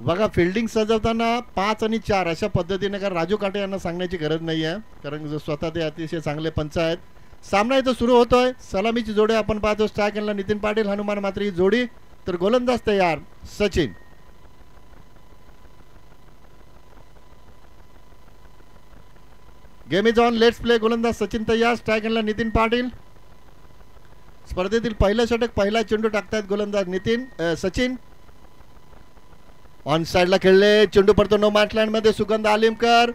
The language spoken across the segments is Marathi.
बघा फिल्डिंग सजवताना 5 आणि 4 अशा पद्धतीने, कारण राजू काटे यांना सांगण्याची गरज नाही आहे, कारण स्वतः ते अतिशय चांगले पंच आहेत. सामना इथं सुरू होतोय. सलामीची जोडी आपण पाहतो. स्ट्रायक यांना नितीन पाटील, हनुमान मात्र ही जोडी. तर गोलंदाज तयार Sachin. Game is on, let's play. गोलंदाज सचिन तयार, स्ट्रायक यांना नितीन पाटील. स्पर्धेतील पहिलं षटक, पहिला चेंडू टाकतायत गोलंदाज सचिन. ऑन साइडला खेळले, चेंडू पडतो नो मॅचलँड मध्ये. सुगंध आलिमकर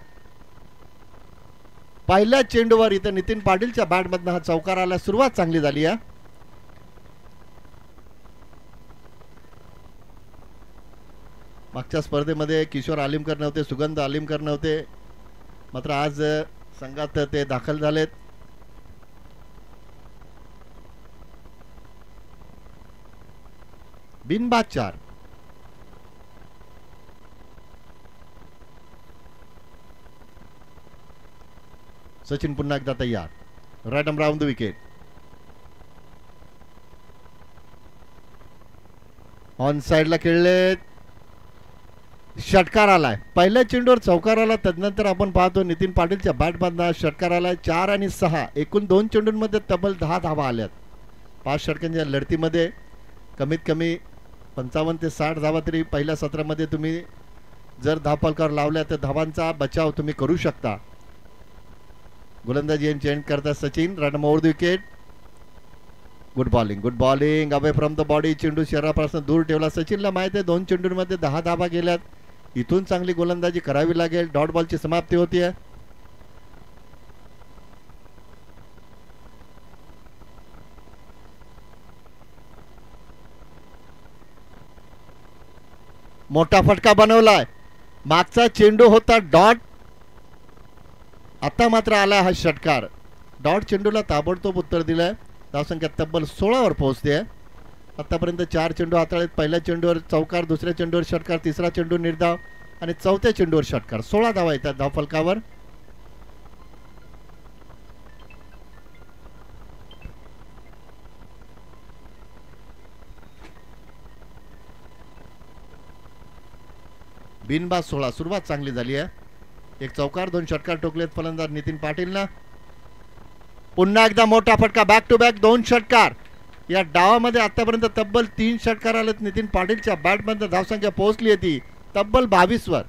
पहिल्या चेंडूवर इथं नितीन पाटीलच्या बॅटमधनं हा चौकार आला. सुरुवात चांगली झाली आहे. मागच्या स्पर्धेमध्ये किशोर आलिमकर नव्हते, सुगंध आलिमकर नव्हते, मात्र आज संघात ते दाखल झालेत. बिनबाद 4. सचिन पुन्हा एकदा तयार. Right arm round the wicket. On साइडला खेळले, षटकार आलाय. पहिल्या चेंडूवर चौकार आला. तदनंतर आपण पाहतो नितीन पाटीलच्या बॅटमधनं षटकार आलाय. 4 आणि 6 एकूण 2 चेंडूंमध्ये तब्बल 10 धावा आल्यात. 5 षटकांच्या लढतीमध्ये कमीत कमी 55 ते 60 धावा तरी पहिल्या सत्रामध्ये तुम्ही जर धावफलकावर लावल्या तर धावांचा बचाव तुम्ही करू शकता. गोलंदाजी चेंज करतात Sachin. Run over the wicket. Good bowling away from the body. चेंडू शरीरापासून दूर ठेवला. सचिनला माहिती आहे 2 चेंडूंमध्ये 10 धावा गेल्यात. इथून चांगली गोलंदाजी करावी लागेल. डॉट बॉलची समाप्ती होतीये. मोठा फटका बनवलाय. मागचा चेंडू होता डॉट, आता मात्र आला हा षटकार. डॉट चेंडूला ताबडतोब उत्तर दिलंय. धावसंख्या तब्बल 16 वर पोहोचते. आतापर्यंत 4 चेंडू हाताळलेत. पहिल्या चेंडूवर चौकार, दुसऱ्या चेंडूवर षटकार, तिसरा चेंडू निर्धाव आणि चौथ्या चेंडूवर षटकार. 16 धावा येतात धावफलकावर. बिनबाद 16. सुरुवात चांगली झाली आहे. एक चौकार, 2 षटकार ठोकलेत फलंदाज नितीन पाटीलना. पुन्हा एकदा मोठा फटका. बॅक टू बॅक 2 षटकार. या डावामध्ये आतापर्यंत तब्बल 3 षटकार आलेत. नितीन पाटीलच्या बॅटमध्ये धावसंख्या पोहोचली होती तब्बल 22 वर.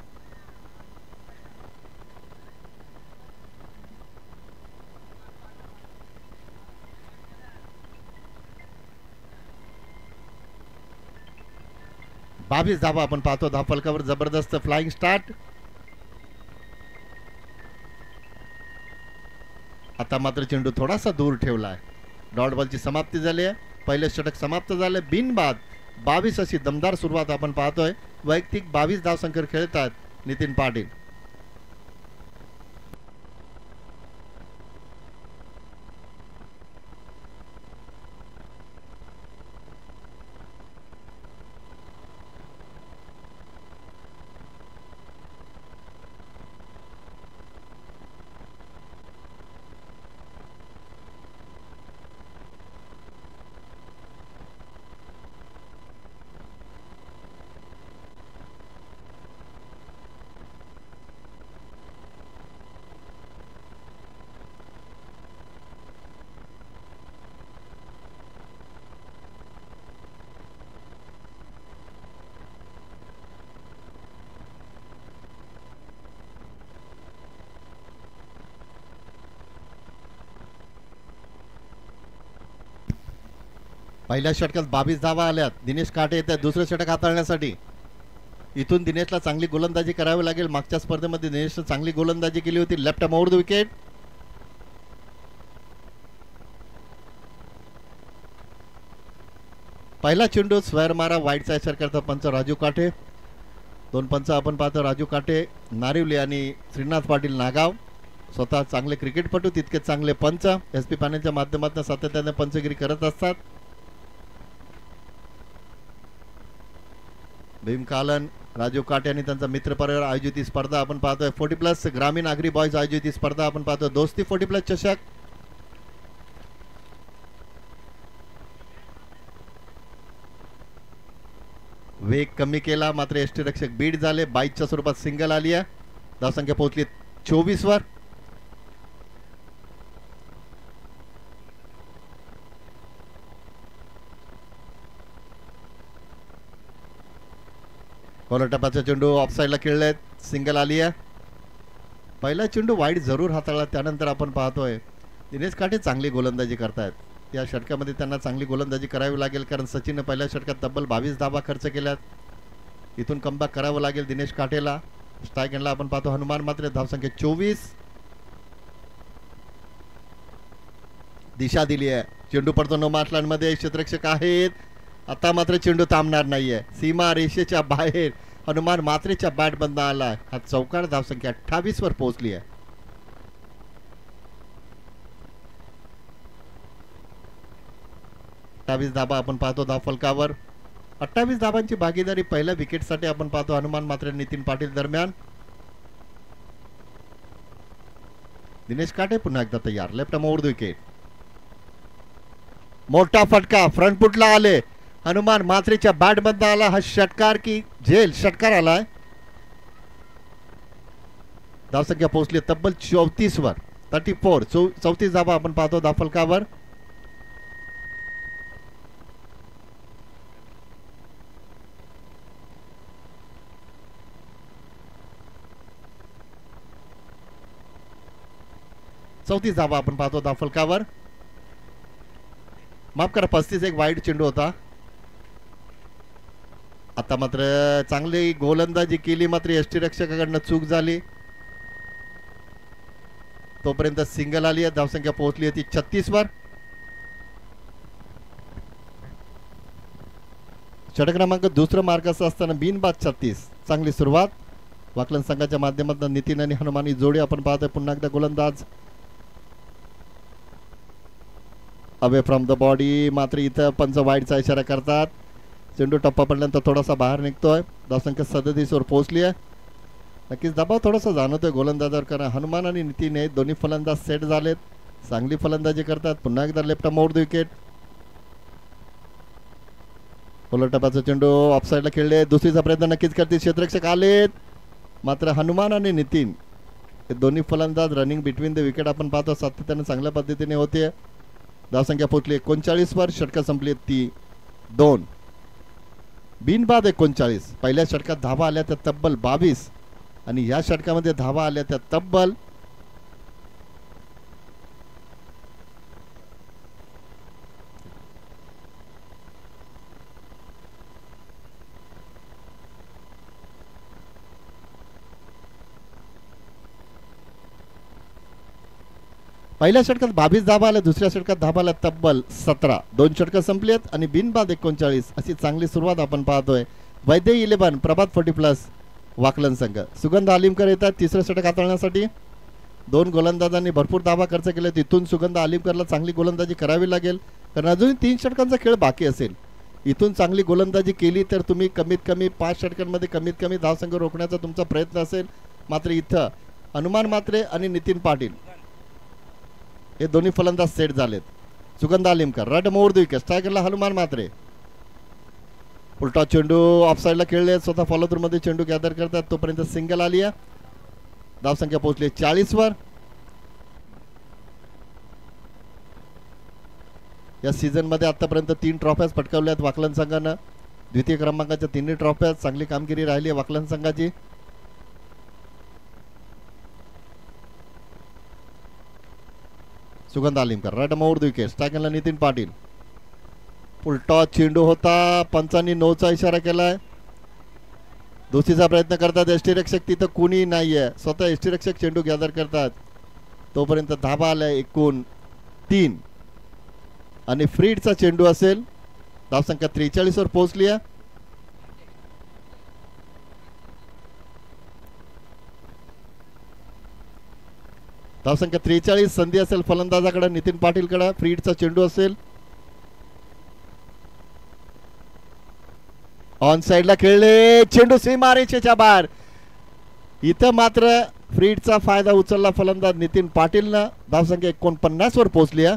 बावीस धावा आपण पाहतो धावफलकावर. जबरदस्त फ्लाइंग स्टार्ट. आता मात्र चेंडू थोडासा दूर ठेवलाय. डॉट बॉलची समाप्ती झाली आहे. पहिले षटक समाप्त झाले. बिनबाद 22 अशी दमदार सुरुवात आपण पाहतोय. वैयक्तिक 22 धावसंख्येवर खेळतात नितीन पाटील. पहिल्या षटकात 22 धावा आल्यात. दिनेश काटे येतात दुसरं षटक हाताळण्यासाठी. इथून दिनेशला चांगली गोलंदाजी करावी लागेल. मागच्या स्पर्धेमध्ये दिनेशने चांगली गोलंदाजी केली होती. Left arm over the wicket. पहिला चेंडू स्क्वेअर मारा. वाईटचा इशारा करतात पंच राजू काटे. 2 पंच आपण पाहतो. राजू काटे नारिवली आणि श्रीनाथ पाटील नागाव. स्वतः चांगले क्रिकेटपटू, तितके चांगले पंच. SP पॅनलच्या माध्यमातून सातत्याने पंचगिरी करत असतात. भीम कालन, राजू काटे आणि त्यांचा मित्र परिवार आयोजित ही स्पर्धा आपण पाहतोय. 40+ ग्रामीण आगरी बॉयज आयोजित ही स्पर्धा आपण पाहतोय. दोस्ती 40+ चषक. वेग कमी केला, मात्र यष्टीरक्षक बीट झाले. 22च्या स्वरूपात सिंगल आली आहे. धावसंख्या पोहोचली 24 वर. बॉलर टपाचा चेंडू ऑफसाईडला खेळलाय, सिंगल आली आहे. पहिला चेंडू वाईड जरूर हाताळला, त्यानंतर आपण पाहतोय दिनेश काटे चांगली गोलंदाजी करतायत. या षटकामध्ये त्यांना चांगली गोलंदाजी करावी लागेल, कारण सचिनने पहिल्या षटकात तब्बल 22 धावा खर्च केल्यात. इथून कमबॅक करावं लागेल दिनेश काटेला. स्ट्राईक एंडला आपण पाहतो हनुमान मात्र. धावसंख्या 24. दिशा दिली आहे, चेंडू पडतो नो मार्क मध्ये. क्षेत्ररक्षक आहेत, आता मात्र चेंडू थांबणार नाहीये. सीमा रेषेच्या बाहेर हनुमान मात्रेच्या बॅट बंद आला. हा चौकार. धावसंख्या 28 वर पोहोचली आहे. धाबा आपण पाहतो धाव फलकावर. 28 धाबांची भागीदारी पहिल्या विकेटसाठी आपण पाहतो हनुमान मात्र नितीन पाटील दरम्यान. दिनेश काटे पुन्हा एकदा तयार. लेफ्ट मोड विकेट. मोठा फटका फ्रंट फुटला आले. हनुमान मात्रेच्या बॅट बंद आला. हा षटकार की झेल षटकार आलाय. धावसंख्या पोहोचली तब्बल 34 वर. 34. 34 धाबा आपण पाहतो धाव फलकावर. धाबा आपण पाहतो धाव फलकावर. माफ करा 35. एक वाईड चेंडू होता. आता मात्र चांगली गोलंदाजी केली, मात्र यष्टीरक्षकाकडनं चूक झाली. तोपर्यंत सिंगल आली आहे. धावसंख्या पोहोचली होती 36 वर. षटक क्रमांक दुसरं मार्गाचा असताना बिनबाद 36. चांगली सुरुवात वाकलन संघाच्या माध्यमातून. नितीन आणि हनुमानी जोडी आपण पाहतोय. पुन्हा एकदा गोलंदाज अवे फ्रॉम द बॉडी. मात्र इथं पंच वाईडचा इशारा करतात. चेंडू टप्पा पडल्यानंतर थोडासा बाहेर निघतोय. धावसंख्या 37 वर पोहोचली आहे. नक्कीच दबाव थोडासा जाणवतोय गोलंदाजावर, कारण हनुमान आणि नितीन हे दोन्ही फलंदाज सेट झालेत, चांगली फलंदाजी करतात. पुन्हा एकदा लेफ्ट मोड विकेट. बॉलर टपाचा चेंडू ऑफसाईडला खेळले. दुसरीचा प्रयत्न नक्कीच करतील. क्षेत्ररक्षक आलेत, मात्र हनुमान आणि नितीन हे दोन्ही फलंदाज रनिंग बिटवीन द विकेट आपण पाहतो सातत्याने चांगल्या पद्धतीने होते. धावसंख्या पोहोचली 39 वर. षटक संपली ती 2. बिनबाद 39. पहिल्या षटकात धावा आल्या त्या तब्बल 22 आणि या षटकामध्ये धावा आल्या त्या तब्बल 22 धावा आल्या. दुसऱ्या षटकात धावा आल्या तब्बल 17. 2 षटकं संपलीत आणि बिनबाद 39. अशी चांगली सुरुवात आपण पाहतोय. वैद्य 11 प्रभात 40+ वाकलन संघ. सुगंध आलिमकर येतात तिसरं षटक हाताळण्यासाठी. 2 गोलंदाजांनी भरपूर धावा खर्च केले. तिथून सुगंध आलिमकरला चांगली गोलंदाजी करावी लागेल, कारण अजून 3 षटकांचा खेळ बाकी असेल. इथून चांगली गोलंदाजी केली तर तुम्ही कमीत कमी 5 षटकांमध्ये कमीत कमी धावसंख्या रोखण्याचा तुमचा प्रयत्न असेल. मात्र इथं हनुमान मात्रे आणि नितीन पाटील हे दोन्ही फलंदाज सेट झालेत. सुगंध आलिमकर राईट मोड विकेट. स्ट्रायकरला हनुमान मात्रे. उलटा चेंडू ऑफसाईडला खेळले. स्वतः फॉलो थ्रू मध्ये चेंडू गॅदर करतात. तोपर्यंत सिंगल आली आहे. धावसंख्या पोहोचली 40 वर. या सीझन मध्ये आतापर्यंत 3 ट्रॉफ्याज पटकावल्यात वाकलन संघानं. द्वितीय क्रमांकाच्या 3 ट्रॉफ्याज. चांगली कामगिरी राहिली आहे वाकलन संघाची. सुगंध आलिमकर राईट मोड विकेट. स्ट्रायकरला नितीन पाटील. उलटा चेंडू होता. पंचांनी नोचा इशारा केलाय. दोषीचा प्रयत्न करतात यष्टीरक्षक. तिथं कुणी नाहीये. स्वतः यष्टीरक्षक चेंडू गॅदर करतात. तोपर्यंत धाबा आलाय एकूण 3 आणि फ्रीडचा चेंडू असेल. धावसंख्या 43 वर पोहोचली आहे. धावसंख्या 43. संधी असेल फलंदाजाकडे नितीन पाटीलकडे. फ्रीडचा चेंडू असेल. ऑन साइडला खेळले. चेंडू सीमारेषेच्या बाहेर. इथं मात्र फ्रीडचा फायदा उचलला फलंदाज नितीन पाटीलनं. धावसंख्या 49 वर पोहोचली आहे.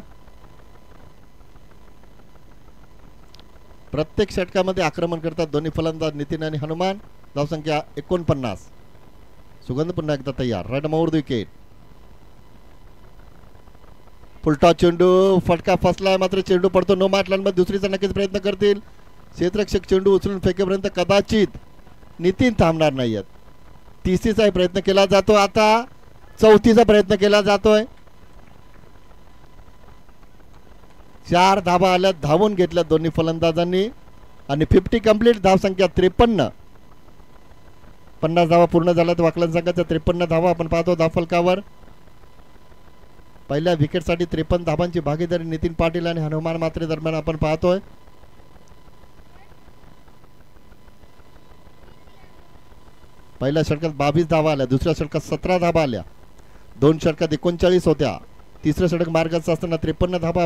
प्रत्येक षटकामध्ये आक्रमण करतात दोन्ही फलंदाज नितीन आणि हनुमान. धावसंख्या 49. सुगंध पुन्हा एकदा तयार. Run over the wicket. Full toss चेंडू फटका फसलाय मात्र चेंडू पडतो नो माटलांमध्ये. दुसरीचा नक्कीच प्रयत्न करतील. क्षेत्ररक्षक चेंडू उचलून फेकेपर्यंत कदाचित नितीन थांबणार नाहीयेत. तिसरीचाही प्रयत्न केला जातो. आता चौथीचा प्रयत्न केला जातोय. 4 धावा आल्या. धावून घेतल्या दोन्ही फलंदाजांनी आणि 50 कंप्लीट. धावसंख्या 53. 50 धावा पूर्ण झाल्या तर वाकलन संघाच्या 53 धावा आपण पाहतो धावफलकावर. पहिल्या विकेटसाठी 53 धावांची भागीदारी नितीन पाटील आणि हनुमान मात्रे दरम्यान आपण पाहतोय. पहिल्या षटकात 22 धावा आल्या. दुसऱ्या षटकात 17 धावा आल्या. 2 षटकात 39 होत्या. तिसरं षटक मार्गाचं असताना 53 धावा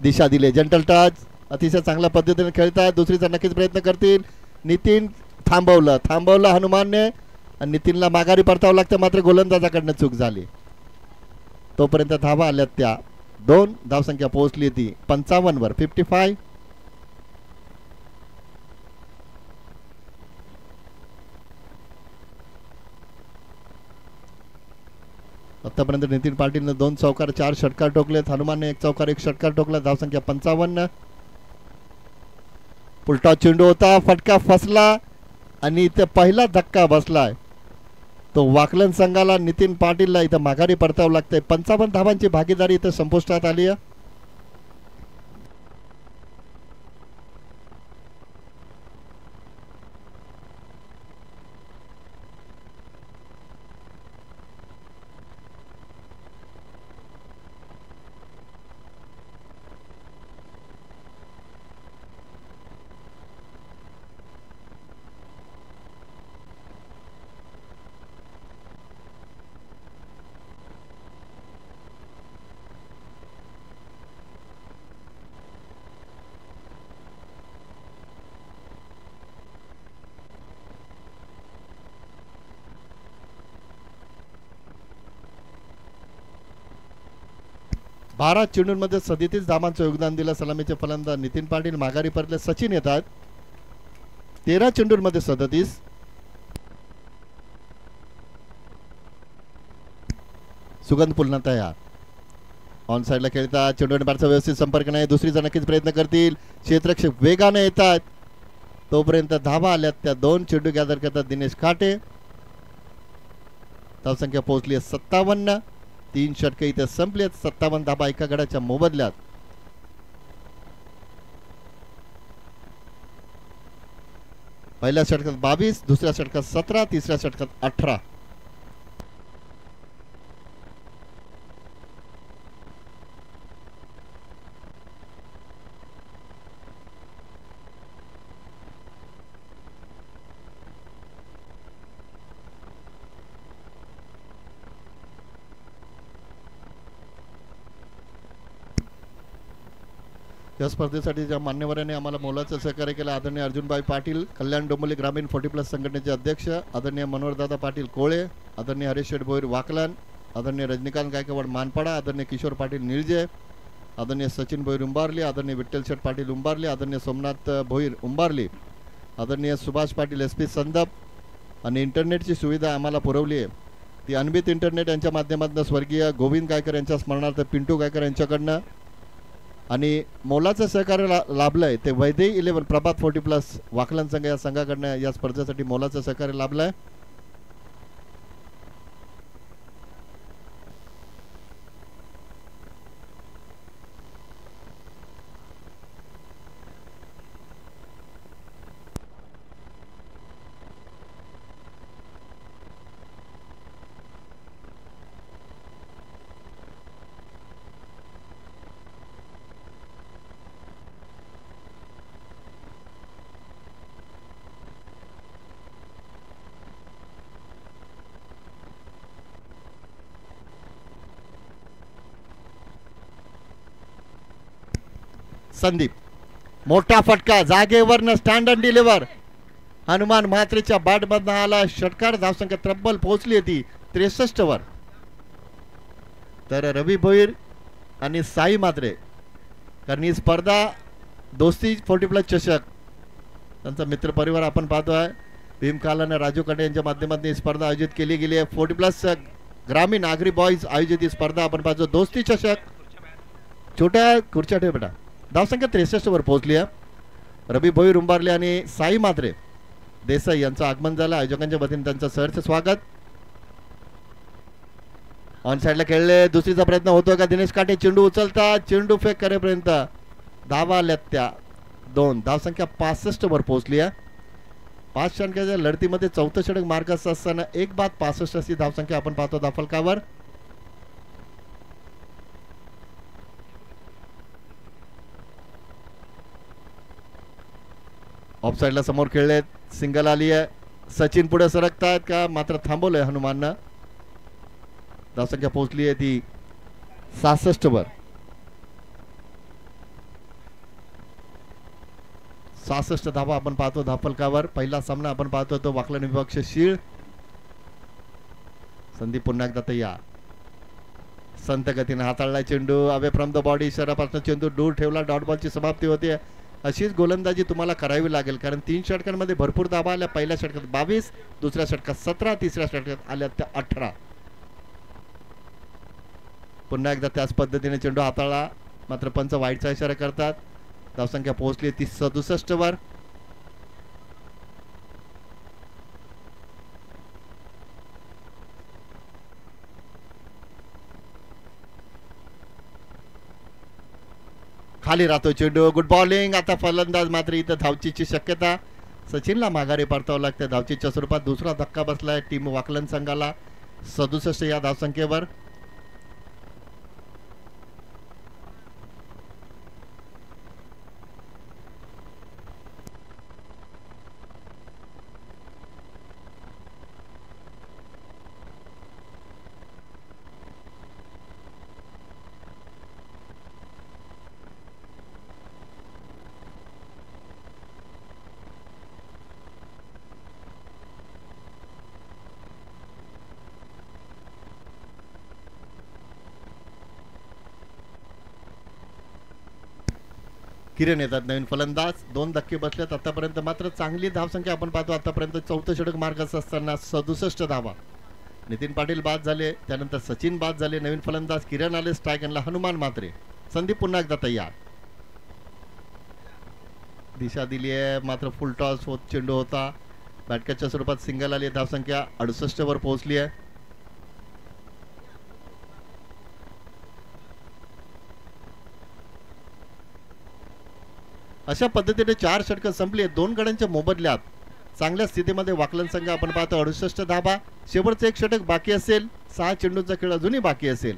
दिशा दिले. जंटल टच अतिशय चांगल्या पद्धतीने खेळतात. दुसरीचा नक्कीच प्रयत्न करतील. नितीन थांबवलं हनुमानने आणि नितीनला माघारी परतावं लागतं मात्र गोलंदाजाकडनं चूक झाली. तोपर्यंत धावा आल्यात त्या 2. धावसंख्या पोहोचली ती 55 वर. 55. आतापर्यंत नितीन पाटीलने 2 चौकार 4 षटकार ठोकलेत. हनुमानने 1 चौकार 1 षटकार ठोकला. धावसंख्या 55. पुलटा चेंडू होता. फटका फसला आणि इथे पहिला धक्का बसलाय तो वाकलन संघाला. नितीन पाटीलला इथं माघारी परतावं लागतंय. 55 धावांची भागीदारी इथं संपुष्टात आली आहे. बारा चेंडूंमध्ये 37 धावांचं योगदान दिलं सलामीचे फलंदाज नितीन पाटील. माघारी परतले सचिन येतात. 13 चेंडूंमध्ये 37. सुगंध पुन्हा तयार. ऑन साइडला खेळतात. चेंडूने फारसा व्यवस्थित संपर्क नाही. दुसरीचा नक्कीच प्रयत्न करतील. क्षेत्ररक्षक वेगाने येतात. तोपर्यंत धावा आल्यात त्या 2 चेंडू गॅदर करतात दिनेश खाटे. धावसंख्या पोहोचली 57. 3 षटके इथे संपलेत. 57 धाबा एका गडाच्या मोबदल्यात. पहिल्या षटकात 22. दुसऱ्या षटकात 17. तिसऱ्या षटकात 18. या स्पर्धेसाठी ज्या मान्यवरांनी आम्हाला मोलाचं सहकार्य केलं आदरणीय अर्जुनभाई पाटील कल्याण डोंबिवली ग्रामीण 40+ संघटनेचे अध्यक्ष, आदरणीय मनोहरदादा पाटील कोळे, आदरणीय हरीश शेठ भोईर वाकलन, आदरणीय रजनीकांत गायकवाड मानपाडा, आदरणीय किशोर पाटील निळजे, आदरणीय सचिन भोईर उंबारली, आदरणीय विठ्ठल शेठ पाटील उंबारली, आदरणीय सोमनाथ भोईर उंबारली, आदरणीय सुभाष पाटील SP संदप आणि इंटरनेटची सुविधा आम्हाला पुरवली आहे ती अनबित इंटरनेट यांच्या माध्यमातून स्वर्गीय गोविंद गायकर यांच्या स्मरणार्थ पिंटू गायकर यांच्याकडनं आणि मोलाचं सहकार्य लाभलंय ते वैदेही 11 प्रभात 40+ वाकलन संघ या संघाकडनं या स्पर्धेसाठी मोलाचं सहकार्य लाभलंय. संदीप मोठा फटका जागेवर स्टँड अँड डिलिव्हर हनुमान म्हात्रेच्या बॅटमधून आला षटकार. धावसंख्या तब्बल पोहोचली होती 63 वर. तर रवी भोईर आणि साई म्हात्रे कारण ही स्पर्धा दोस्ती 40+ चषक त्यांचा मित्रपरिवार आपण पाहतोय. भीम कालाने राजू काटे यांच्या माध्यमातून ही स्पर्धा आयोजित केली गेली आहे. 40+ ग्रामीण आगरी बॉईज आयोजित ही स्पर्धा आपण पाहतो. दोस्ती चषक छोट्या खुर्च्या ठेव बेटा. धावसंख्या 63 वर पोहोचली आहे. रवी भोईर उंबारले आणि साई मात्रे देसाई यांचं आगमन झालं. आयोजकांच्या वतीने त्यांचं सहर्ष स्वागत. ऑन साइडला खेळले. दुसरीचा प्रयत्न होतोय का? दिनेश काटे चेंडू उचलतात. चेंडू फेक करेपर्यंत धावा आल्यात त्या 2. धावसंख्या 65 वर पोहोचली आहे. 5 षटकाच्या लढतीमध्ये 4थं षटक मार्गास असताना 1 बाद 65 अशी धावसंख्या आपण पाहतो धावफलकावर. ऑफ साइडला समोर खेळलेत. सिंगल आली आहे. सचिन पुढे सरकतायत का? मात्र थांबवलंय हनुमाननं. धावसंख्या पोहोचली आहे ती 66 वर. 66 धावा आपण पाहतो धावफलकावर. पहिला सामना आपण पाहतो तो वाकलन विपक्ष शीळ. संदीप पुन्हा एकदा तयार. संत गतीने हाताळला चेंडू. अवे फ्रॉम द बॉडी शरीरापासून चेंडू दूर ठेवला. डॉट बॉलची समाप्ती होते. अशीच गोलंदाजी तुम्हाला करावी लागेल कारण 3 षटकांमध्ये भरपूर धावा आल्या. पहिल्या षटकात 22, दुसऱ्या षटकात 17, तिसऱ्या षटकात आल्या त्या 18. पुन्हा एकदा त्याच पद्धतीने चेंडू हाताळला. मात्र पंच वाईटचा इशारा करतात. धावसंख्या पोहोचली ती 67 वर. खाली राहतो चेंडू. Good bowling. आता फलंदाज मात्र इथं धावचीची शक्यता. सचिनला माघारी परतावं लागते धावचीच्या स्वरूपात. दुसरा धक्का बसलाय टीम वाकलन संघाला 67 या धावसंख्येवर. किरण येतात नवीन फलंदाज. 2 धक्के बसलेत आतापर्यंत. मात्र चांगली धावसंख्या आपण पाहतो आतापर्यंत. 4थं षटक मार्गास असताना 67 धावा. नितीन पाटील बाद झाले. त्यानंतर सचिन बाद झाले. नवीन फलंदाज किरण आले. स्ट्रायकरला हनुमान मात्रे. संदीप पुन्हा एकदा तयार. दिशा दिली आहे. मात्र फुल टॉस होत चेंडू होता. बॅटकॅचच्या स्वरूपात सिंगल आली. धावसंख्या 68 वर पोहोचली आहे. अशा पद्धतीने 4 षटकं संपली. 2 गड्यांच्या मोबदल्यात चांगल्या स्थितीमध्ये वाकलन संघ आपण पाहतो 68 धावा. शेवटचं 1 षटक बाकी असेल. 6 चेंडूचा खेळ अजूनही बाकी असेल.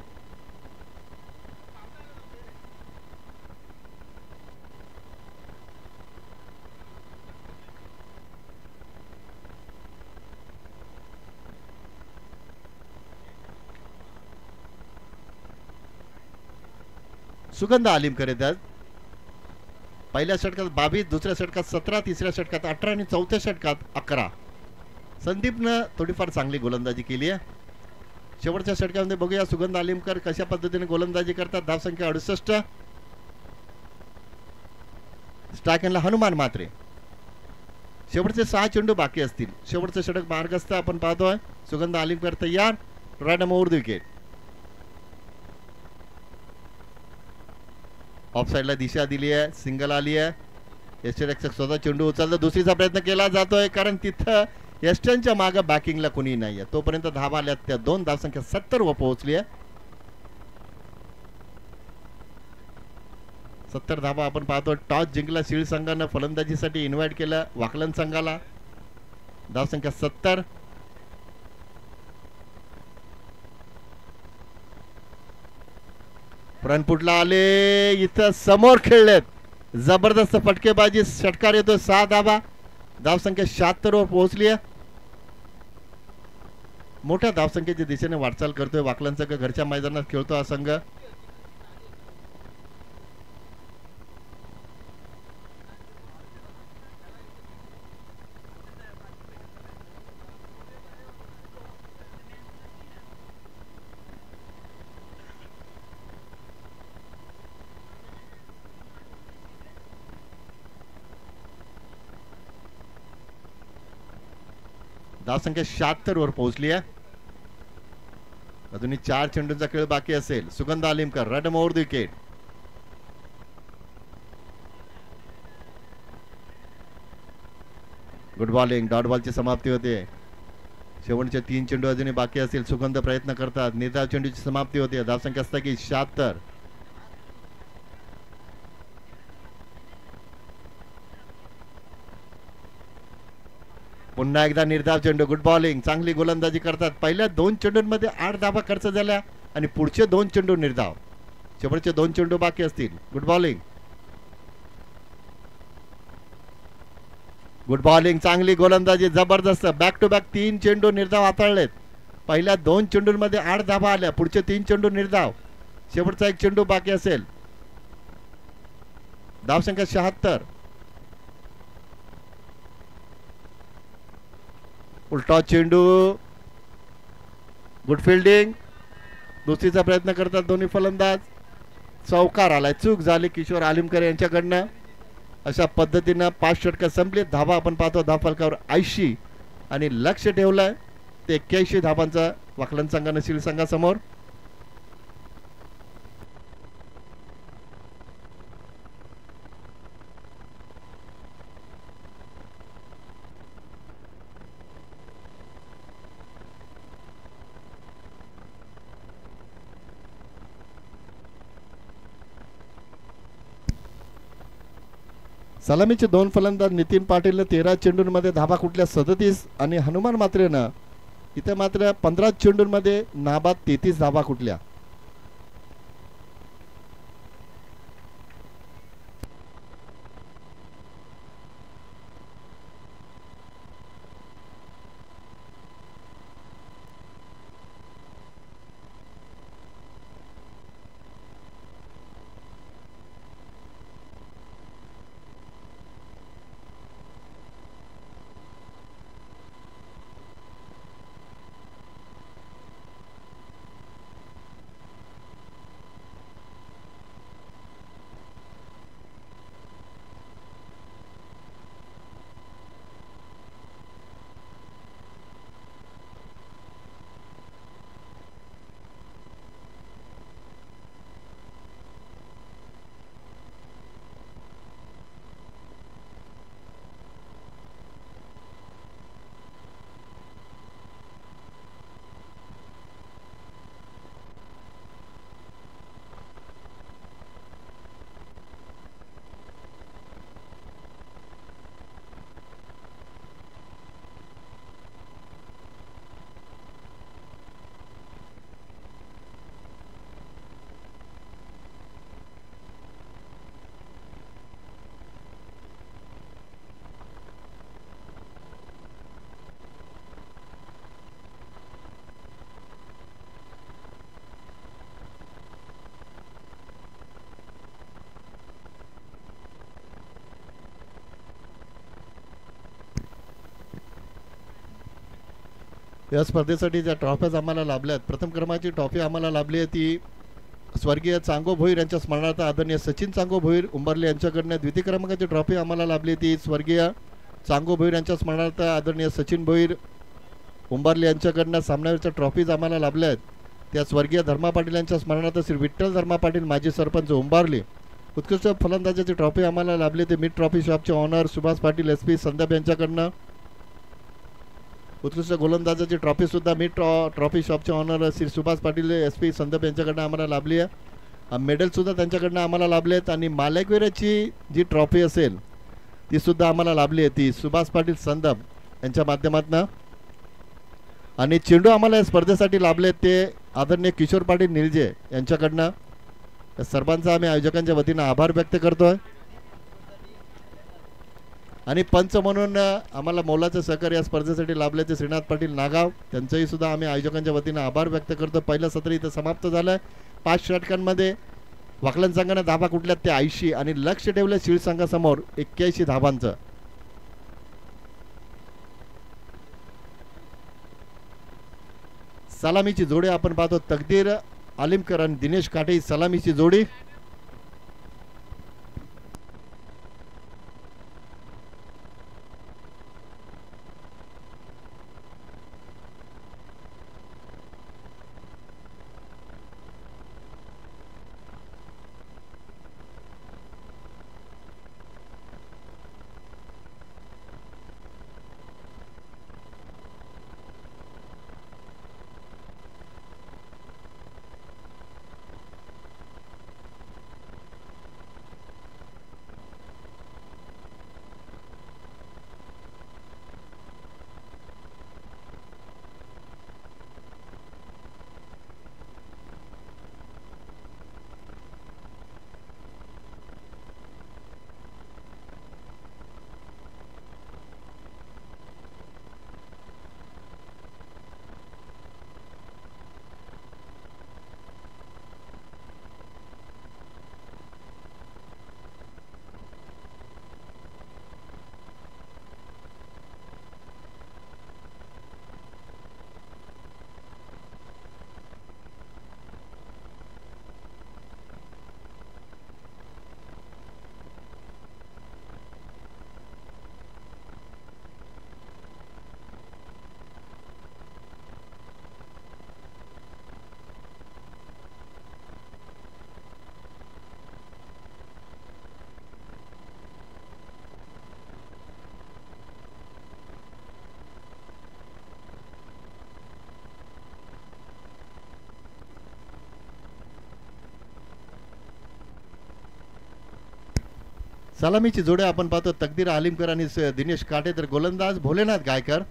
सुगंध आलिमकर येतात. पहिल्या षटकात 22, दुसऱ्या षटकात 17, तिसऱ्या षटकात 18 आणि 4थ्या षटकात 11. संदीपनं थोडीफार चांगली गोलंदाजी केली आहे. शेवटच्या षटकामध्ये बघूया सुगंध आलिमकर कशा पद्धतीने गोलंदाजी करतात. धावसंख्या 68. स्ट्रायकरला हनुमान मात्रे. शेवटचे 6 चेंडू बाकी असतील. शेवटचं षटक मार्गस्थ आपण पाहतोय. सुगंध आलिमकर तयार. Right over the wicket. Off साइडला दिशा दिली आहे. सिंगल आली आहे. यष्टीरक्षक स्वतः चेंडू उचलला. दुसरीचा प्रयत्न केला जातोय कारण तिथं यष्टनच्या मागे बॅकिंगला कोणी नाहीये. तोपर्यंत धावा आल्यात त्या 2. धावसंख्या 70 वर पोहोचली आहे. 70 धावा आपण पाहतो. टॉस जिंकला शीळ संघानं. फलंदाजीसाठी इन्व्हाइट केलं वाकलन संघाला. धावसंख्या 70. फ्रंटफुटला आले. इथं समोर खेळलेत. जबरदस्त फटकेबाजी. षटकार येतो. 6 धावा. धावसंख्या 76 वर पोहोचली आहे. मोठ्या धावसंख्येच्या दिशेने वाटचाल करतोय वाकलन संघ. घरच्या मैदानात खेळतो हा संघ. धावसंख्या 76 वर पोहोचली आहे. अजूनही 4 चेंडूंचा खेळ बाकी असेल. Sugandh Alimkar run over the wicket. Good bowling. Dot बॉलची समाप्ती होते. शेवटचे 3 चेंडू अजूनही बाकी असतील. सुगंध प्रयत्न करतात. निर्धाव चेंडूची समाप्ती होते. धावसंख्या असता की 76. पुन्हा एकदा निर्धाव चेंडू. Good bowling. चांगली गोलंदाजी करतात. पहिल्या 2 चेंडूंमध्ये 8 धावा खर्च झाल्या आणि पुढचे 2 चेंडू निर्धाव. शेवटचे 2 चेंडू बाकी असतील. Good bowling. Good bowling. चांगली गोलंदाजी. जबरदस्त. बॅक टू बॅक 3 चेंडू निर्धाव हाताळलेत. पहिल्या 2 चेंडूंमध्ये 8 धावा आल्या. पुढचे 3 चेंडू निर्धाव. शेवटचा 1 चेंडू बाकी असेल. धावसंख्या 76. उलटा चेंडू. Good fielding. दुसरीचा प्रयत्न करतात दोन्ही फलंदाज. चौकार आलाय. चूक झाली किशोर आलिमकर यांच्याकडनं. अशा पद्धतीनं 5 षटकं संपली. धावा आपण पाहतो धावफलकावर 80 आणि लक्ष ठेवलंय ते 81 धावांचा वाकलन संघानं शिल संघासमोर. सलामीचे 2 फलंदाज नितीन पाटीलनं 13 चेंडूंमध्ये धावा कुठल्या 37 आणि हनुमान मात्रेनं इथे मात्र 15 चेंडूंमध्ये नाबाद 33 धावा कुठल्या. या स्पर्धेसाठी ज्या ट्रॉफ्याज आम्हाला लाभल्यात, प्रथम क्रमांकाची ट्रॉफी आम्हाला लाभली आहे ती स्वर्गीय चांगो भोईर यांच्या स्मरणार्थ आदरणीय सचिन चांगो भोईर उंबरले यांच्याकडनं. द्वितीय क्रमांकाची ट्रॉफी आम्हाला लाभली ती स्वर्गीय चांगो भोईर यांच्या स्मरणार्थ आदरणीय सचिन भोईर उंबरले यांच्याकडनं. सामन्यावरच्या ट्रॉफीज आम्हाला लाभल्या आहेत त्या स्वर्गीय धर्मा पाटील यांच्या स्मरणार्थ श्री विठ्ठल धर्मा पाटील माजी सरपंच उंबारले. उत्कृष्ट फलंदाजाची ट्रॉफी आम्हाला लाभली ते मिड ट्रॉफी शॉपचे ऑनर सुभाष पाटील SP संदप यांच्याकडनं. उत्कृष्ट गोलंदाजाची ट्रॉफी सुद्धा मिड ट्रॉफी शॉपचे ऑनर श्री सुभाष पाटील SP संदप यांच्याकडनं आम्हाला लाभली आहे. मेडल सुद्धा त्यांच्याकडनं आम्हाला लाभले आहेत. आणि मालकवीराची जी ट्रॉफी असेल ती सुद्धा आम्हाला लाभली आहे ती सुभाष पाटील संदप यांच्या माध्यमातून. आणि चेंडू आम्हाला या स्पर्धेसाठी लाभले ते आदरणीय किशोर पाटील निलजे यांच्याकडनं. या सर्वांचा आम्ही आयोजकांच्या वतीनं आभार व्यक्त करतोय. आणि पंच म्हणून आम्हाला मोलाचं सहकार्य या स्पर्धेसाठी लाभले ते श्रीनाथ पाटील नागाव त्यांचंही सुद्धा आम्ही आयोजकांच्या वतीनं आभार व्यक्त करतो. पहिलं सत्र इथं समाप्त झालं आहे. 5 षटकांमध्ये वाकलन संघानं धाबा कुठल्यात ते 80 आणि लक्ष ठेवलं शिळ संघासमोर 81 धाबांचं. सलामीची जोडी आपण पाहतो तकदीर आलिमकर आणि दिनेश काटे सलामीची जोडी. सलामीची जोड्या आपण पाहतो तकदीर आलिमकर आणि दिनेश काटे, तर गोलंदाज भोलेनाथ गायकर.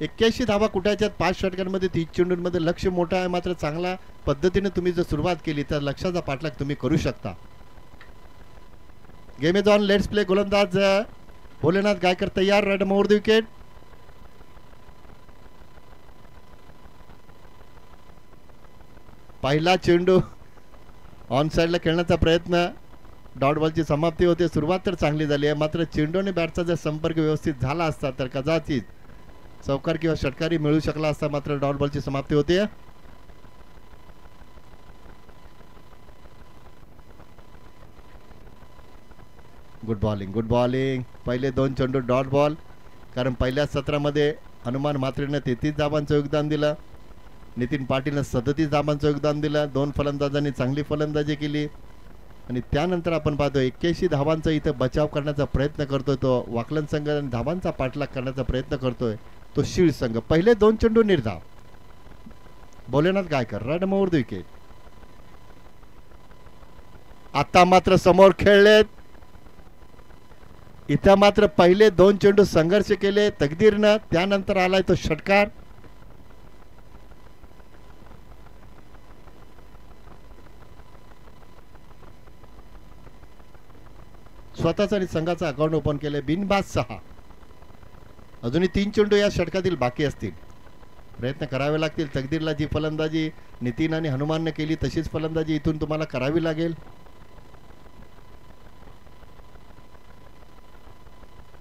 81 धावा कुठायच्यात 5 षटकांमध्ये 30 चेंडूंमध्ये. लक्ष मोठं आहे, मात्र चांगल्या पद्धतीने तुम्ही जर सुरुवात केली तर लक्षाचा पाठलाग तुम्ही करू शकता. Game is on, let's play. गोलंदाज भोलेनाथ गायकर तयार. Right over the wicket. पहिला चेंडू ऑन साइडला खेळण्याचा प्रयत्न, डॉट बॉलची समाप्ती होते. सुरुवात तर चांगली झाली आहे, मात्र चेंडू आणि बॅटचा जर संपर्क व्यवस्थित झाला असता तर कदाचित चौकार किंवा षटकारी मिळू शकला असता, मात्र डॉट बॉलची समाप्ती होते. Good bowling, good bowling. पहिले 2 चेंडू डॉट बॉल, कारण पहिल्या सत्रामध्ये हनुमान म्हात्रेनं 33 धावांचं योगदान दिलं, नितीन पाटीलनं 37 धावांचं योगदान दिलं. 2 फलंदाजांनी चांगली फलंदाजी केली आणि त्यानंतर आपण पाहतो 81 धावांचा इथं बचाव करण्याचा प्रयत्न करतोय तो वाकलन संघ आणि धावांचा पाठलाग करण्याचा प्रयत्न करतोय तो शीळ संघ. पहिले 2 चेंडू निर्धाव. Bholenath Gaikar run over the wicket. आता मात्र समोर खेळलेत. इथं मात्र पहिले 2 चेंडू संघर्ष केले तकदीरनं, त्यानंतर आलाय तो षटकार. स्वतःचा आणि संघाचा अकाउंट ओपन केले. बिनबाद 6. अजूनही 3 चेंडू या षटकातील बाकी असतील. प्रयत्न करावे लागतील. तकदीरला जी फलंदाजी नितीन आणि हनुमानने केली तशीच फलंदाजी इथून तुम्हाला करावी लागेल.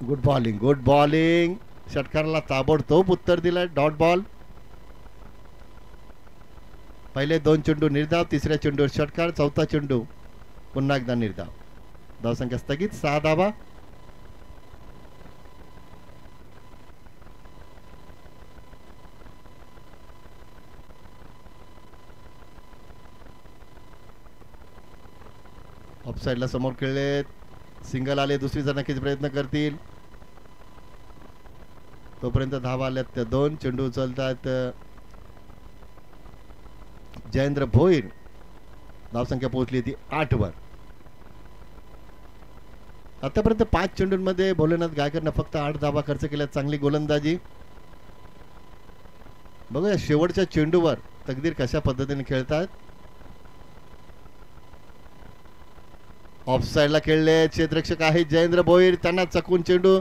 Good bowling, good bowling. षटकाराला ताबडतोब उत्तर दिलंय. Dot ball. पहिले 2 चेंडू निर्धाव, तिसऱ्या चेंडूवर षटकार, चौथा चेंडू पुन्हा एकदा निर्धाव. धावसंख्या स्थगित, 6 धावा. ऑफसाईडला समोर खेळले. सिंगल आले, दुसरीचा नक्कीच प्रयत्न करतील. तोपर्यंत धावा आल्यात त्या 2 चेंडू उचलतात जयेंद्र भोईर. धावसंख्या पोहोचली ती 8 वर. आतापर्यंत 5 चेंडूंमध्ये भोलेनाथ गायकरनं फक्त 8 धावा खर्च केल्या. चांगली गोलंदाजी. बघूया शेवटच्या चेंडूवर तकदीर कशा पद्धतीने खेळतात. ऑफ साइडला खेळले. क्षेत्ररक्षक आहे जयेंद्र भोईर, त्यांना चकून चेंडू.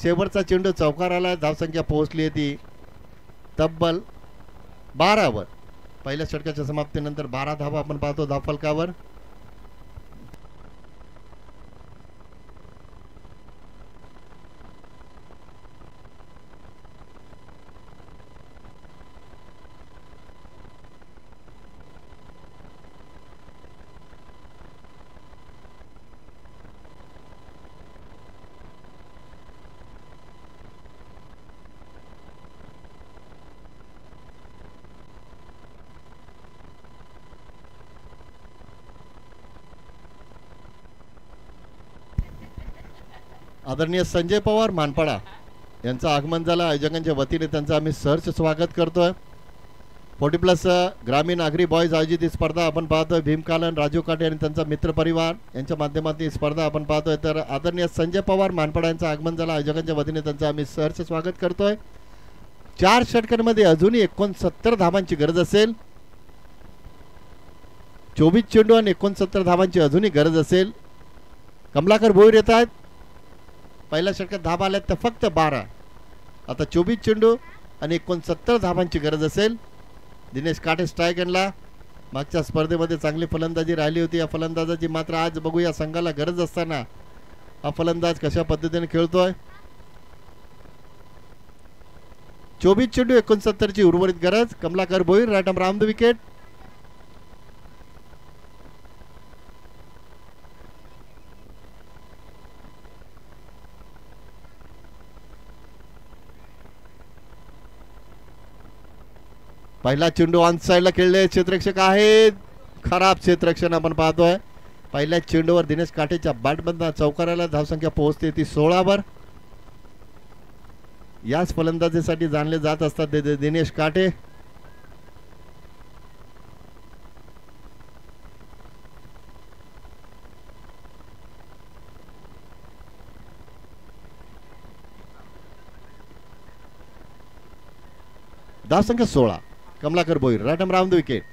शेवटचा चेंडू चौकार आला. धावसंख्या पोहोचली ती तब्बल 12 वर. पहिल्या षटकाच्या समाप्तीनंतर 12 धावा आपण पाहतो धावफलकावर. आदरणीय संजय पवार मानपाडा यांचं आगमन झालं. आयोजकांच्या वतीने त्यांचं आम्ही सहर्ष स्वागत करतोय. 40+ ग्रामीण आगरी बॉयज आयोजित ही स्पर्धा आपण पाहतोय. भीमकालन, राजू काटे आणि त्यांचा मित्र परिवार यांच्या माध्यमातून ही स्पर्धा आपण पाहतोय. तर आदरणीय संजय पवार मानपाडा यांचं आगमन झालं. आयोजकांच्या वतीने त्यांचं आम्ही सहर्ष स्वागत करतोय. 4 षटकांमध्ये अजूनही 69 धावांची गरज असेल. 24 चेंडू आणि 69 धावांची अजूनही गरज असेल. कमलाकर भोईर येत आहेत. पहिल्या षटकात धावा आल्यात तर फक्त 12. आता 24 चेंडू आणि 69 धावांची गरज असेल. दिनेश काटे स्ट्राईक आणला. मागच्या स्पर्धेमध्ये चांगली फलंदाजी राहिली होती या फलंदाजाची, मात्र आज बघूया संघाला गरज असताना हा फलंदाज कशा पद्धतीने खेळतोय. 24 चेंडू 69 ची उर्वरित गरज. Kamlakar Bhoir right arm round the wicket. पहिला चेंडू ऑन साइडला खेळले. क्षेत्ररक्षक आहेत. खराब क्षेत्ररक्षण आपण पाहतोय. पहिल्या चेंडूवर दिनेश काटेच्या बॅटमधून चौकाराला धावसंख्या पोहोचते ती 16 वर. याच फलंदाजीसाठी जाणले जात असतात दिनेश काटे. धावसंख्या 16. Kamlakar Bhoir right arm round the wicket.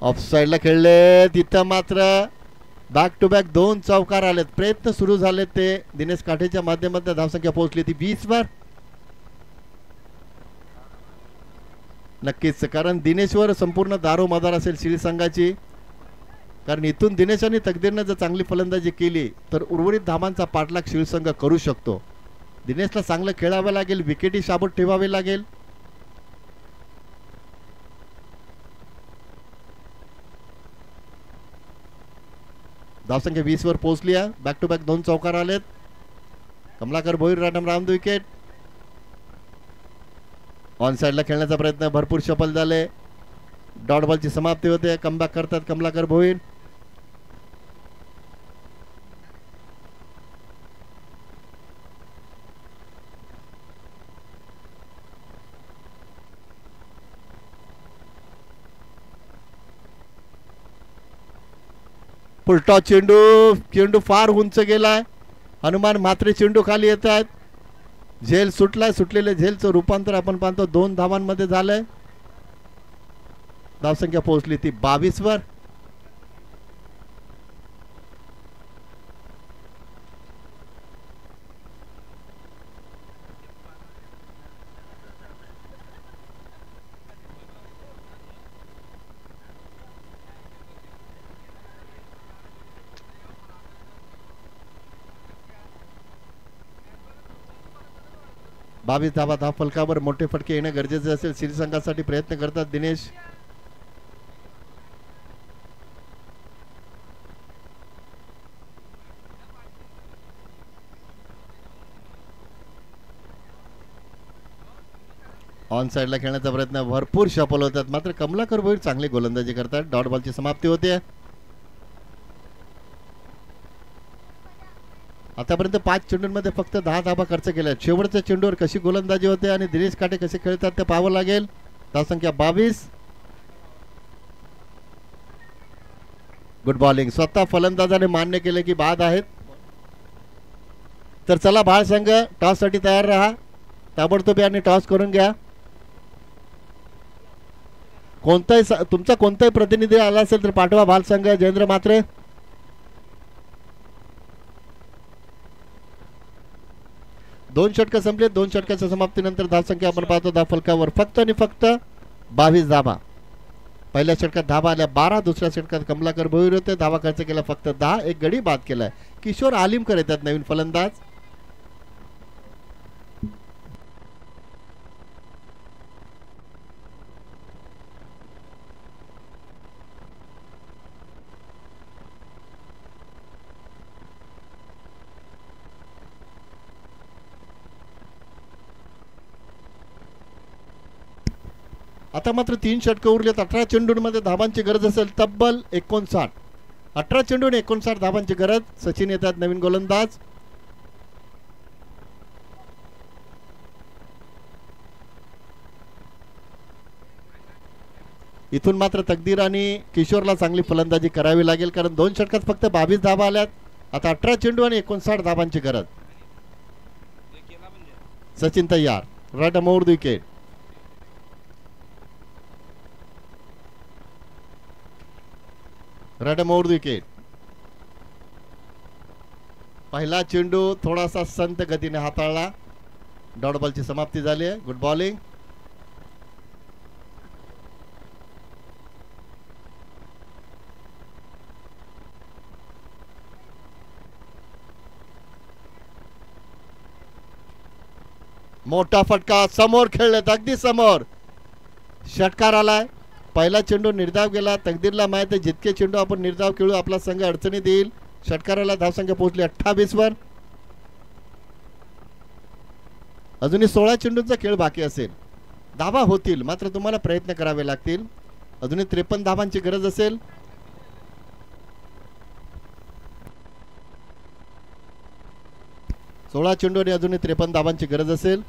Off साइडला खेळले तिथं मात्र बॅक टू बॅक 2 चौकार आलेत. प्रयत्न सुरू झाले ते दिनेश काठेच्या माध्यमातून. धावसंख्या पोहोचली ती 20 वर. नक्कीच कारण दिनेशवर संपूर्ण दारोमदार असेल शिळी संघाची. कारण इथून दिनेश आणि तकदीरनं जर चांगली फलंदाजी केली तर उर्वरित धावांचा पाठलाग शिळी संघ करू शकतो. दिनेशला चांगलं खेळावं लागेल, विकेटी शाबूत ठेवावे लागेल. धावसंख्या 20 वर पोहोचली आहे. बॅक टू बॅक 2 चौकार आलेत. Kamlakar Bhoir right arm round the wicket. On साइडला खेळण्याचा प्रयत्न भरपूर सफल झाले. डॉट बॉलची समाप्ती होते. कमबॅक करतात कमलाकर भोईर. फुलटॉस चेंडू फार उंच गेलाय. हनुमान म्हात्रे चेंडू खाली येत आहेत. झेल सुटलाय. सुटलेले झेलचं रूपांतर आपण पाहतो 2 धावांमध्ये झालंय. धावसंख्या पोहोचली ती 22 वर. बावीस धावा धाव फलकावर मोठे फटके येणे गरजेचे असेल. शिळी संघासाठी प्रयत्न करतात दिनेश. ऑन साइडला खेळण्याचा प्रयत्न भरपूर सफल होतात. मात्र कमलाकर भोईर चांगली गोलंदाजी करतात. डॉट बॉलची समाप्ती होते. आतापर्यंत 5 चेंडूंमध्ये फक्त 10 धावा खर्च केल्या. शेवटच्या चेंडूवर कशी गोलंदाजी होते आणि दिनेश काटे कसे खेळतात ते पाहावं लागेल. धावसंख्या 22. Good bowling. स्वतः फलंदाजाने मान्य केले की बाद आहेत. तर चला बाळ संघ टॉस साठी तयार राहा. ताबडतोब आणि टॉस करून घ्या. तुमचा कोणताही प्रतिनिधी आला असेल तर पाठवा. बाल संघ जयेंद्र म्हात्रे. दोन षटक संपले. 2 षटकाच्या समाप्तीनंतर धावसंख्या आपण पाहतो धाव फलकावर फक्त आणि फक्त 22 धावा. पहिल्या षटकात धावा आल्या 12. दुसऱ्या षटकात कमलाकर भोईर होते. धावा खर्च केला फक्त 10. एक गडी बाद केलाय. किशोर आलिमकर येतात नवीन फलंदाज. आता मात्र 3 षटकं उरलेत. 18 चेंडूंमध्ये धावांची गरज असेल तब्बल 59. 18 चेंडू 59 धावांची गरज. सचिन येतात नवीन गोलंदाज. इथून मात्र तकदीर आणि किशोरला चांगली फलंदाजी करावी लागेल कारण 2 षटकात फक्त 22 धावा आल्यात. आता 18 चेंडू आणि 59 धावांची गरज. सचिन तयार. Right arm over the wicket. Right arm over the wicket. पहिला चेंडू थोडासा संत गतीने हाताळला. डॉट बॉलची समाप्ती झाली आहे. Good bowling. मोठा फटका समोर खेळलेत अगदी समोर. षटकार आलाय. पहिला चेंडू निर्धाव गेला. तकदीरला माहित आहे जितके चेंडू आपण निर्धाव खेळू आपला संघ अडचणी देईल. षटकाराला धावसंख्या पोहोचली 28 वर. अजूनही 16 चेंडूंचा खेळ बाकी असेल. धावा होतील मात्र तुम्हाला प्रयत्न करावे लागतील. अजूनही 53 धावांची गरज असेल. सोळा चेंडू आणि अजूनही 53 धावांची गरज असेल.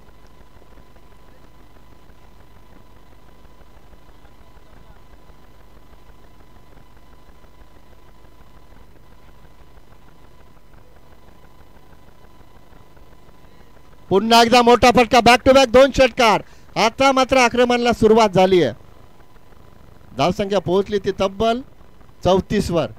पुन्हा एकदा मोठा फटका. बॅक टू बॅक 2 षटकार. आता मात्र आक्रमणाला सुरुवात झाली आहे. धावसंख्या पोहोचली ती तब्बल 34 वर.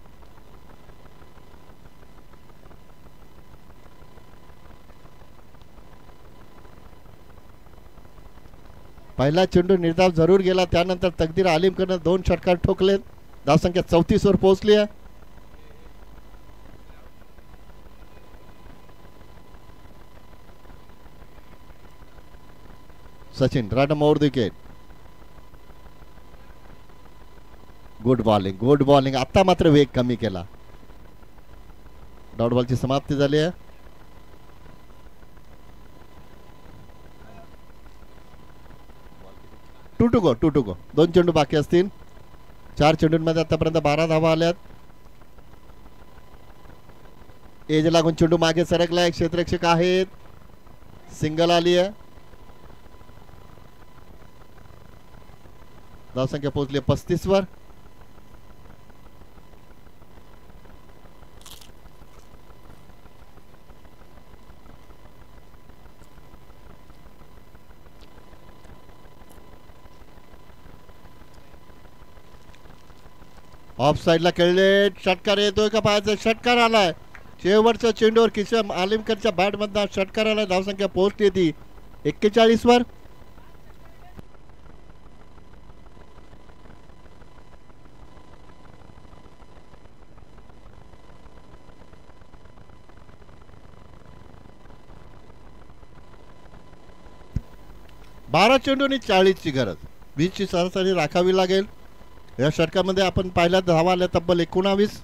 पहिला चेंडू निर्धाव जरूर गेला. त्यानंतर तकदीर आलिमकडनं 2 षटकार ठोकलेत. धावसंख्या 34 वर पोहोचली आहे. Sachin run over the wicket. Good bowling. आता मात्र वेग कमी केला. डॉट बॉलची समाप्ती झाली आहे. To to go. 2 चेंडू बाकी असतील. 4 चेंडूंमध्ये आतापर्यंत 12 धावा आल्यात. एज लागून चेंडू मागे सरकलाय. क्षेत्ररक्षक आहेत. सिंगल आली आहे. धावसंख्या पोहोचली 35 वर. ऑफ साइडला खेळले. षटकार येतोय का पाहायचं. षटकार आलाय. शेवटच्या चेंडूवर किशन आलिमकरच्या बॅट मधला षटकार आलाय. धावसंख्या पोहोचली ती 41 वर. बारा चेंडूंनी 40 ची गरज. 20 ची सरासरी राखावी लागेल. या षटकामध्ये आपण पाहिल्या धावा आल्या तब्बल 19.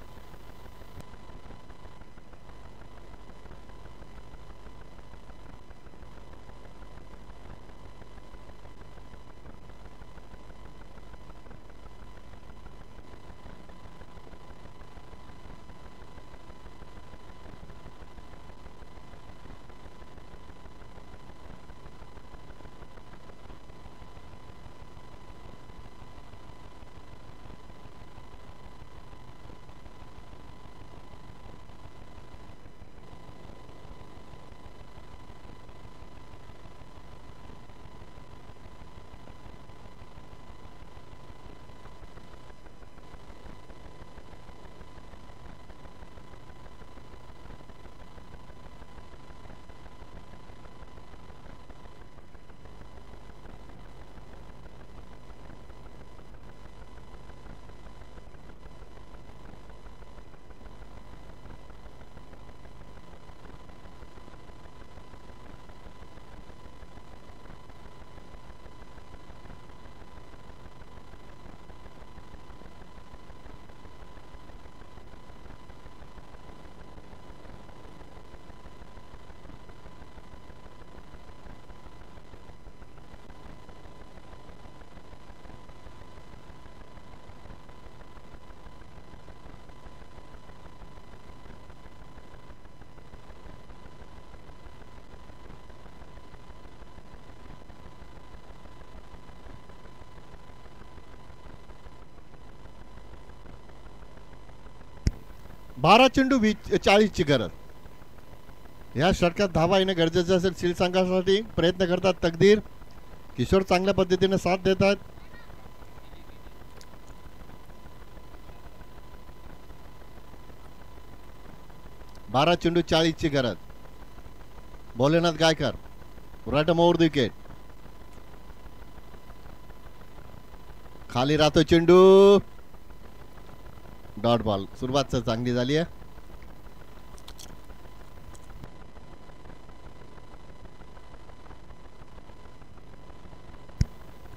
बारा चेंडू 40 ची गरज. या षटकात धावा येणं गरजेचं असेल. सील संघासाठी प्रयत्न करतात तकदीर. किशोर चांगल्या पद्धतीने साथ देतात. बारा चेंडू 40 ची गरज. Bholenath Gaikar right over the wicket. खाली राहतो चेंडू. Dot ball. सुरुवात चांगली झाली आहे.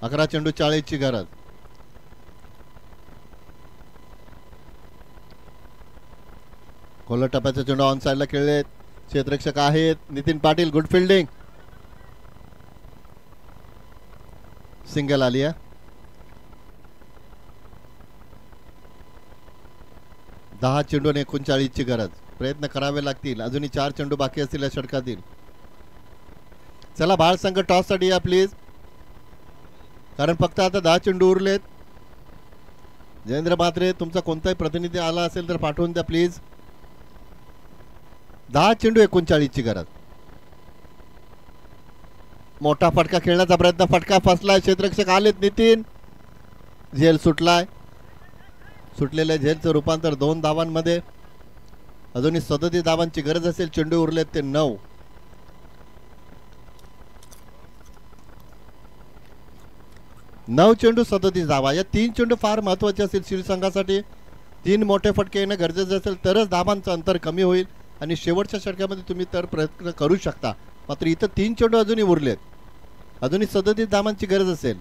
अकरा चेंडू 40 ची गरज. खोल टप्प्याचा चेंडू ऑन साइडला खेळले. क्षेत्ररक्षक आहेत Nitin Patil. Good fielding. Single आली आहे. 10 चेंडू 39 ची गरज. प्रयत्न करावे लागतील. अजूनही 4 चेंडू बाकी असतील या षटकातील. चला बाळ संघ टॉस साठी या प्लीज. कारण फक्त आता 10 चेंडू उरलेत. जयेंद्र म्हात्रे तुमचा कोणताही प्रतिनिधी आला असेल तर पाठवून द्या प्लीज. 10 चेंडू 39 ची गरज. मोठा फटका खेळण्याचा प्रयत्न, फटका फसलाय, क्षेत्ररक्षक आलेत नितीन, झेल सुटलाय. सुटलेल्या झेलचं रूपांतर 2 धावांमध्ये. अजूनही 37 धावांची गरज असेल. चेंडू उरलेत ते 9. चेंडू 37 धावा. या 3 चेंडू फार महत्वाचे असतील शिवसंघासाठी. 3 मोठे फटके येणं गरजेचं असेल तरच धावांचं अंतर कमी होईल आणि शेवटच्या षटकामध्ये तुम्ही तर प्रयत्न करू शकता. मात्र इथं 3 चेंडू अजूनही उरलेत. अजूनही 37 धावांची गरज असेल.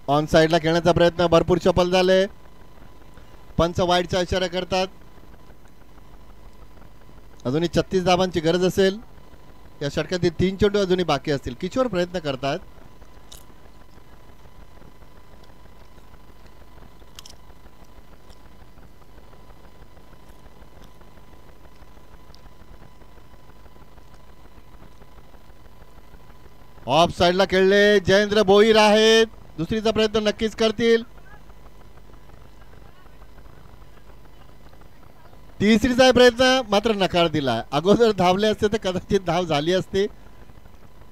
ऑन साइडला खेळण्याचा प्रयत्न, भरपूर चपल झाले. पंच वाईडचा इशारा करतात. अजूनही 36 धावांची गरज असेल. या षटकातील 3 चेंडू अजूनही बाकी असतील. किशोर प्रयत्न करतात. ऑफ साइडला खेळले, जयेंद्र भोईर आहेत. दुसरीचा प्रयत्न नक्कीच करतील. तिसरीचा प्रयत्न मात्र नकार दिला. अगोदर धावले असते तर कदाचित धाव झाली असती.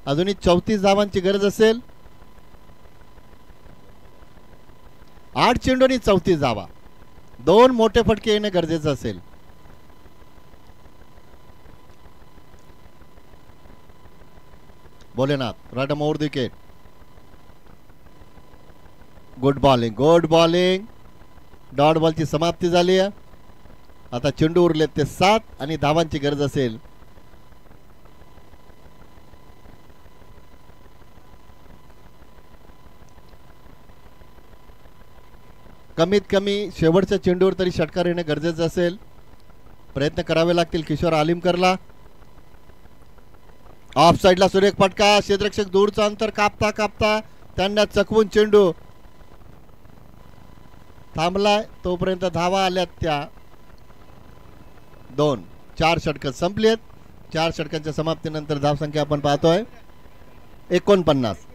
अजूनही 34 धावांची गरज असेल. 8 चेंडू आणि 34 धावा. 2 मोठे फटके येणे गरजेचं असेल. Bholenath right over the wicket. Good bowling, good bowling. Dot बॉलची समाप्ती झाली आहे. आता चेंडू उरलेत ते 7 आणि धावांची गरज असेल. कमीत कमी शेवटच्या चेंडूवर तरी षटकार येणे गरजेचं असेल. प्रयत्न करावे लागतील किशोर आलिमकरला. ऑफ साइडला सुरेख फटका, क्षेत्ररक्षक दूरचं अंतर कापता कापता त्यांना चकवून चेंडू थांबलाय. तोपर्यंत धावा आल्यात त्या 2. 4 षटकं संपलेत. 4 षटकांच्या समाप्तीनंतर धावसंख्या आपण पाहतोय 49.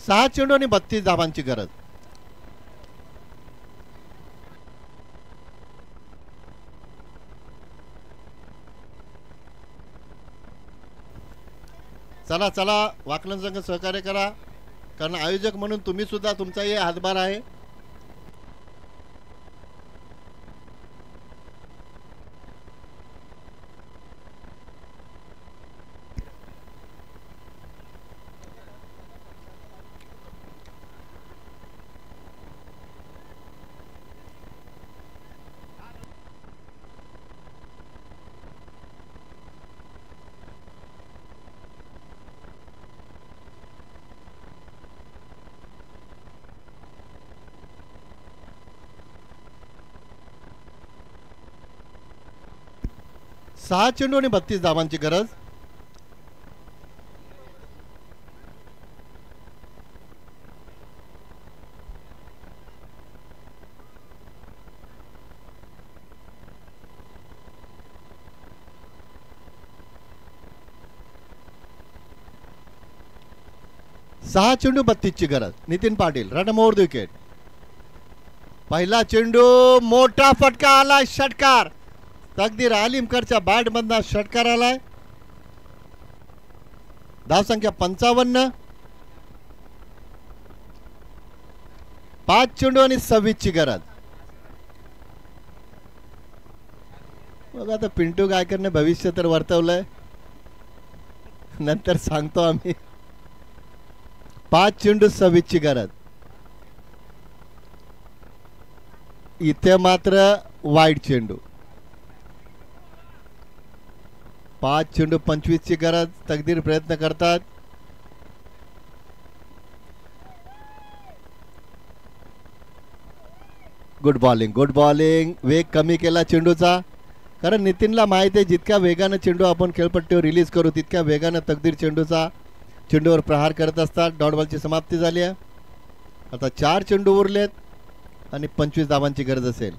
सहा चेंडू आणि 32 धावांची गरज. चला चला वाकलन संघ सहकार्य करा, कारण आयोजक म्हणून तुम्ही सुद्धा तुमचाही हातभार आहे. सहा चेंडू आणि 32 धावांची गरज. सहा चेंडू 32 ची गरज. Nitin Patil run over the wicket. पहिला चेंडू, मोठा फटका आला, षटकार. तकदीर आलिमकरच्या बॅट मधनं षटकार आलाय. धावसंख्या 55. 5 चेंडू आणि 26 ची गरज. बघा आता पिंटू गायकरने भविष्य तर वर्तवलंय, नंतर सांगतो आम्ही. 5 चेंडू 26 ची गरज. इथे मात्र वाईड चेंडू. 5 चेंडू 25 ची गरज. तकदीर प्रयत्न करतात. Good bowling, good bowling. वेग कमी केला चेंडूचा, कारण नितीनला माहिती आहे जितक्या वेगानं चेंडू आपण खेळपट्टीवर रिलीज करू तितक्या वेगानं तकदीर चेंडूवर प्रहार करत असतात. डॉट बॉलची समाप्ती झाली आहे. आता 4 चेंडू उरलेत आणि 25 धावांची गरज असेल.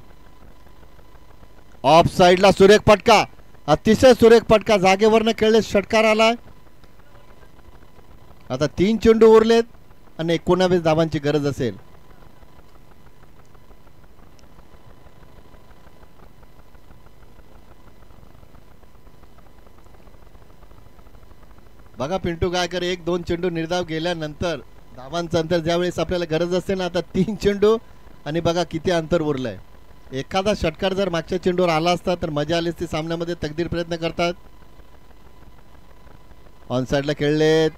ऑफ साइडला सुरेख फटका, अतिशय सुरेख फटका, जागेवरनं खेळले, षटकार आलाय. आता 3 चेंडू उरलेत आणि 19 धावांची गरज असेल. बघा पिंटू गायकर, 1-2 चेंडू निर्धाव गेल्यानंतर धावांचं अंतर ज्यावेळेस आपल्याला गरज असते ना, आता 3 चेंडू आणि बघा किती अंतर उरलंय. एखादा षटकार जर मागच्या चेंडूवर आला असता तर मजा आली असती. सामन्यामध्ये तकदीर प्रयत्न करतात. ऑन साइडला खेळलेत,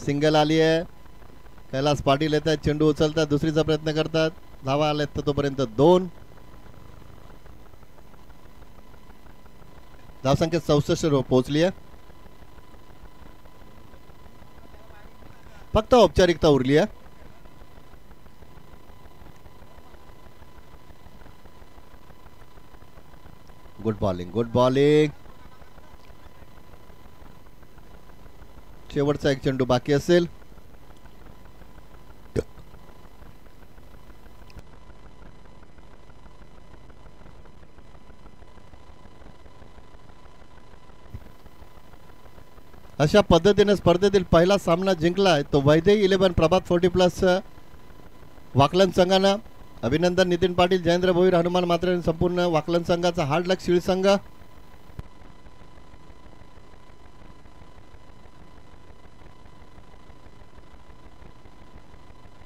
सिंगल आली आहे. कैलास पाटील येतात, चेंडू उचलतात, दुसरीचा प्रयत्न करतात. धावा आल्यात तर तोपर्यंत 2. धावसंख्या 64 पोहोचली आहे. फक्त औपचारिकता उरली आहे. Good bowling, good bowling. शेवटचा 1 चेंडू बाकी असेल. अशा पद्धतीने स्पर्धेतील पहिला सामना जिंकलाय तो वैदेही 11 प्रभात 40+ वाकलन संघानं. अभिनंदन नितीन पाटील, जयेंद्र भोईर, हनुमान मात्रे, संपूर्ण वाकलन संघाचा, हार्ड लक शिळ संघ.